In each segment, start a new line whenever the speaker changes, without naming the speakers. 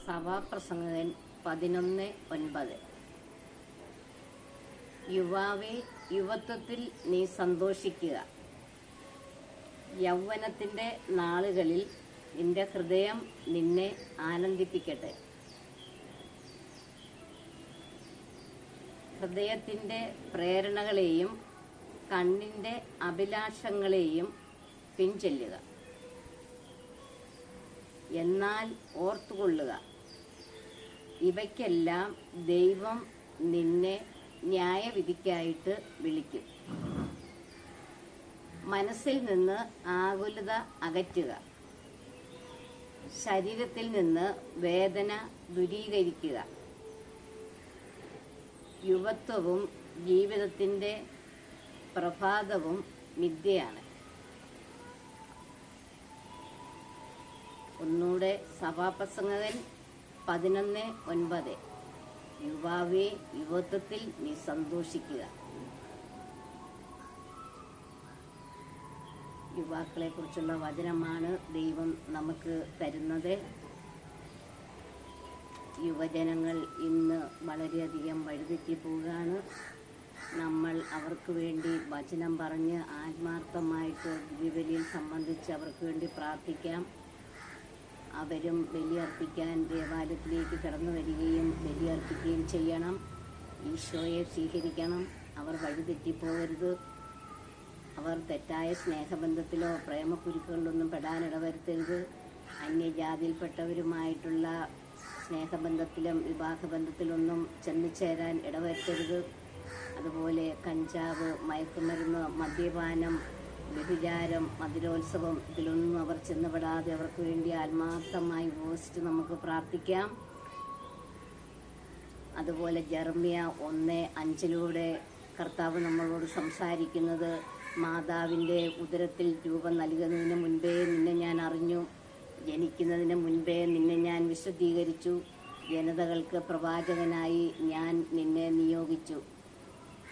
സഭാപ്രസംഗകൻ 11:9. യുവാവേ, യുവത്വത്തിൽ നീ സന്തോഷിക്കുക. യൗവനത്തിന്റെ നാളുകളിൽ നിന്റെ ഹൃദയം നിന്നെ ആനന്ദിപ്പിക്കട്ടെ. ഹൃദയത്തിന്റെ പ്രേരണകളെയും കണ്ണിന്റെ അഭിലാഷങ്ങളെയും പിൻചെല്ലുക. എന്നാൽ ഓർത്തുകൊള്ളുക, ഇവയ്ക്കെല്ലാം ദൈവം നിന്നെ ന്യായവിധിക്കായിട്ട് വിളിക്കും. മനസ്സിൽ നിന്ന് ആകുലത അകറ്റുക. ശരീരത്തിൽ നിന്ന് വേദന ദൂരീകരിക്കുക. യുവത്വവും ജീവിതത്തിന്റെ പ്രഭാതവും മിഥ്യയാണ്. ഒന്നുകൂടെ സഭാപ്രസംഗകൻ 11:9. യുവാവേ, യുവത്വത്തിൽ നീ സന്തോഷിക്കുക. യുവാക്കളെ കുറിച്ചുള്ള വചനമാണ് ദൈവം നമുക്ക് തരുന്നത്. യുവജനങ്ങൾ ഇന്ന് വളരെയധികം വഴിതെറ്റി പോവുകയാണ്. നമ്മൾ അവർക്ക് വേണ്ടി വചനം പറഞ്ഞ് ആത്മാർത്ഥമായിട്ട് ദിവ്യബലിയിൽ സംബന്ധിച്ച് അവർക്ക് വേണ്ടി പ്രാർത്ഥിക്കാം. അവരും ബലിയർപ്പിക്കാൻ ദേവാലയത്തിലേക്ക് കടന്നു വരികയും ബലിയർപ്പിക്കുകയും ചെയ്യണം. ഈശോയെ സ്വീകരിക്കണം. അവർ വഴിതെറ്റിപ്പോകരുത്. അവർ തെറ്റായ സ്നേഹബന്ധത്തിലോ പ്രേമക്കുരുക്കുകളിലൊന്നും പെടാനിടവരുത്തരുത്. അന്യജാതിയിൽപ്പെട്ടവരുമായിട്ടുള്ള സ്നേഹബന്ധത്തിലും വിവാഹബന്ധത്തിലൊന്നും ചെന്നുചേരാൻ ഇടവരുത്തരുത്. അതുപോലെ കഞ്ചാവ്, മയക്കുമരുന്ന്, മദ്യപാനം, വ്യഭിചാരം, മധുരോത്സവം, ഇതിലൊന്നും അവർ ചെന്നുപെടാതെ അവർക്ക് വേണ്ടി ആത്മാർത്ഥമായി ഉപവസിച്ച് നമുക്ക് പ്രാർത്ഥിക്കാം. അതുപോലെ ജെറമ്യ 1:5 കർത്താവ് നമ്മളോട് സംസാരിക്കുന്നത്, മാതാവിൻ്റെ ഉദരത്തിൽ രൂപം നൽകുന്നതിന് മുൻപേ നിന്നെ ഞാൻ അറിഞ്ഞു, ജനിക്കുന്നതിന് മുൻപേ നിന്നെ ഞാൻ വിശുദ്ധീകരിച്ചു, ജനതകൾക്ക് പ്രവാചകനായി ഞാൻ നിന്നെ നിയോഗിച്ചു.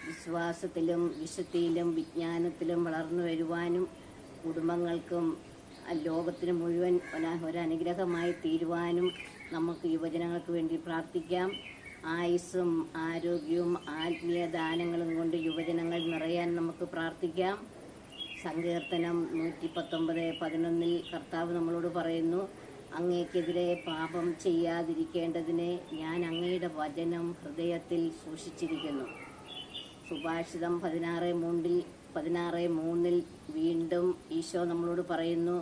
വിശ്വാസത്തിലും വിശുദ്ധിയിലും വിജ്ഞാനത്തിലും വളർന്നു വരുവാനും കുടുംബങ്ങൾക്കും ലോകത്തിന് മുഴുവൻ ഒരനുഗ്രഹമായി തീരുവാനും നമുക്ക് യുവജനങ്ങൾക്ക് വേണ്ടി പ്രാർത്ഥിക്കാം. ആയുസ്സും ആരോഗ്യവും ആത്മീയ ദാനങ്ങളും കൊണ്ട് യുവജനങ്ങൾ നിറയാൻ നമുക്ക് പ്രാർത്ഥിക്കാം. സങ്കീർത്തനം 119:11 കർത്താവ് നമ്മളോട് പറയുന്നു, അങ്ങേക്കെതിരെ പാപം ചെയ്യാതിരിക്കേണ്ടതിന് ഞാൻ അങ്ങയുടെ വചനം ഹൃദയത്തിൽ സൂക്ഷിച്ചിരിക്കുന്നു. സുഭാഷിതം 16:3 വീണ്ടും ഈശോ നമ്മളോട് പറയുന്നു,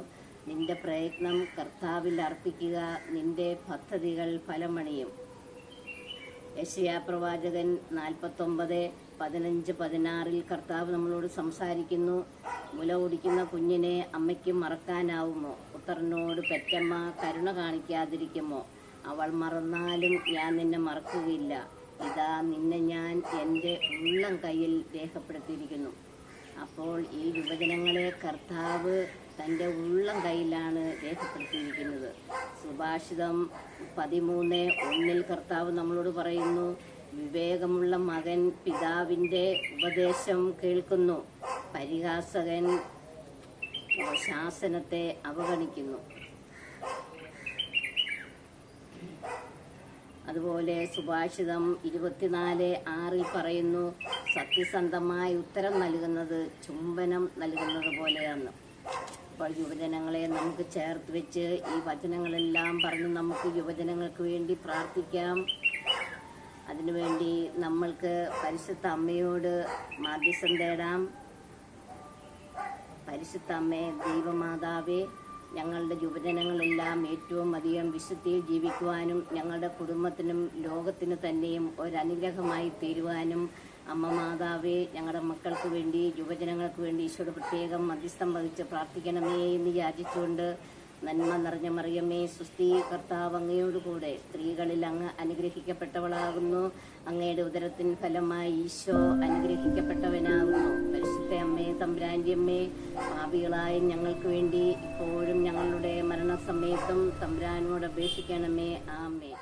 നിന്റെ പ്രയത്നം കർത്താവിൽ അർപ്പിക്കുക, നിന്റെ പദ്ധതികൾ ഫലമണിയും. യെശയ്യാ പ്രവാചകൻ 49:15-16 കർത്താവ് നമ്മളോട് സംസാരിക്കുന്നു, മുല കുടിക്കുന്ന കുഞ്ഞിനെ അമ്മയ്ക്ക് മറക്കാനാവുമോ? പുത്രനോട് പെറ്റമ്മ കരുണ കാണിക്കാതിരിക്കുമോ? അവൾ മറന്നാലും ഞാൻ നിന്നെ മറക്കുകയില്ല. ഇതാ നിന്നെ ഞാൻ എൻ്റെ ഉള്ളം കയ്യിൽ രേഖപ്പെടുത്തിയിരിക്കുന്നു. അപ്പോൾ ഈ യുവജനങ്ങളെ കർത്താവ് തൻ്റെ ഉള്ളം കയ്യിലാണ് രേഖപ്പെടുത്തിയിരിക്കുന്നത്. സുഭാഷിതം 13:1 കർത്താവ് നമ്മളോട് പറയുന്നു, വിവേകമുള്ള മകൻ പിതാവിൻ്റെ ഉപദേശം കേൾക്കുന്നു, പരിഹാസകൻ ശാസനത്തെ അവഗണിക്കുന്നു. അതുപോലെ സുഭാഷിതം 24:6 പറയുന്നു, സത്യസന്ധമായി ഉത്തരം നൽകുന്നത് ചുംബനം നൽകുന്നത് പോലെയാണ്. അപ്പോൾ യുവജനങ്ങളെ നമുക്ക് ചേർത്ത് വെച്ച് ഈ വചനങ്ങളെല്ലാം പറഞ്ഞ് നമുക്ക് യുവജനങ്ങൾക്ക് വേണ്ടി പ്രാർത്ഥിക്കാം. അതിനുവേണ്ടി നമ്മൾക്ക് പരിശുദ്ധ അമ്മയോട് മാധ്യസ്ഥം തേടാം. പരിശുദ്ധ അമ്മേ, ദൈവമാതാവേ, ഞങ്ങളുടെ യുവജനങ്ങളെല്ലാം ഏറ്റവും അധികം വിശുദ്ധിയിൽ ജീവിക്കുവാനും ഞങ്ങളുടെ കുടുംബത്തിനും ലോകത്തിന് തന്നെയും ഒരനുഗ്രഹമായി തീരുവാനും അമ്മ മാതാവേ, ഞങ്ങളുടെ മക്കൾക്ക് വേണ്ടി യുവജനങ്ങൾക്ക് വേണ്ടി ഈശോയുടെ പ്രത്യേകം മധ്യസ്ഥം വഹിച്ച് പ്രാർത്ഥിക്കണമേ എന്ന് യാചിച്ചുകൊണ്ട്, നന്മ നിറഞ്ഞ മറിയമേ, സുസ്ഥി, കർത്താവ് അങ്ങയോടുകൂടെ സ്ത്രീകളിൽ അങ്ങ് അനുഗ്രഹിക്കപ്പെട്ടവളാകുന്നു. അങ്ങയുടെ ഉദരത്തിൻ ഫലമായി ഈശോ അനുഗ്രഹിക്കപ്പെട്ടവനാകുന്നു. പരിശുദ്ധ അമ്മേ, തമ്പുരാന്റെ അമ്മേ, പാപികളായ ഞങ്ങൾക്ക് വേണ്ടി ഇപ്പോഴും ഞങ്ങളുടെ മരണസമയത്തും തമ്പുരാനോട് അപേക്ഷിക്കണമേ. ആമേൻ.